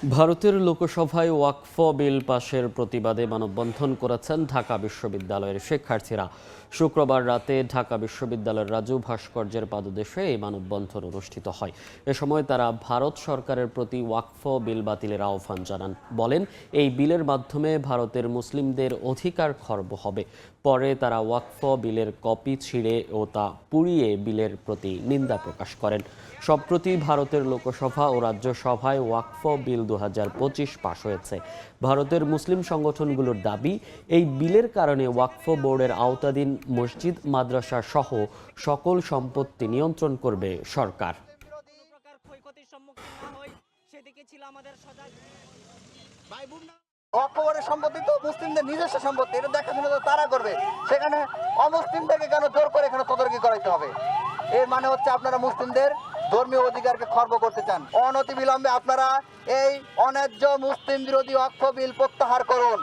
ভারতের লোকসভায় ওয়াকফ বিল পাশের প্রতিবাদে মানববন্ধন করেছেন ঢাকা বিশ্ববিদ্যালয়ের শিক্ষার্থীরা। শুক্রবার রাতে ঢাকা বিশ্ববিদ্যালয়ের রাজু ভাস্কর্যের পাদদেশে এই মানববন্ধন অনুষ্ঠিত হয়। এ সময় তারা ভারত সরকারের প্রতি ওয়াকফ বিল বাতিলের আহ্বান জানান। বলেন, এই বিলের মাধ্যমে ভারতের মুসলিমদের অধিকার খর্ব হবে। পরে তারা ওয়াকফ বিলের কপি ছিঁড়ে ও তা পুড়িয়ে বিলের প্রতি নিন্দা প্রকাশ করেন। সম্প্রতি ভারতের লোকসভা ও রাজ্যসভায় ওয়াকফ বিল 2025 পাশ হয়েছে। ভারতের মুসলিম সংগঠনগুলোর দাবি, এই বিলের কারণে ওয়াকফ বোর্ডের আওতাধীন মসজিদ, মাদ্রাসা সহ সকল সম্পত্তি নিয়ন্ত্রণ করবে সরকার। ওয়াকফ বোর্ডের সম্পত্তি তো মুসলিমদের নিজস্ব সম্পত্তি, এটা দেখাশোনা তো তারা করবে। সেখানে অমুসলিমদেরকে কেন জোর করে এখানে তদারকি করাইতে হবে? এর মানে হচ্ছে আপনারা মুসলিমদের ধর্মীয় অধিকারকে খর্ব করতে চান। অনতিবিলম্বে আপনারা এই অন্যায্য মুসলিম বিরোধী ওয়াকফ বিল প্রত্যাহার করুন।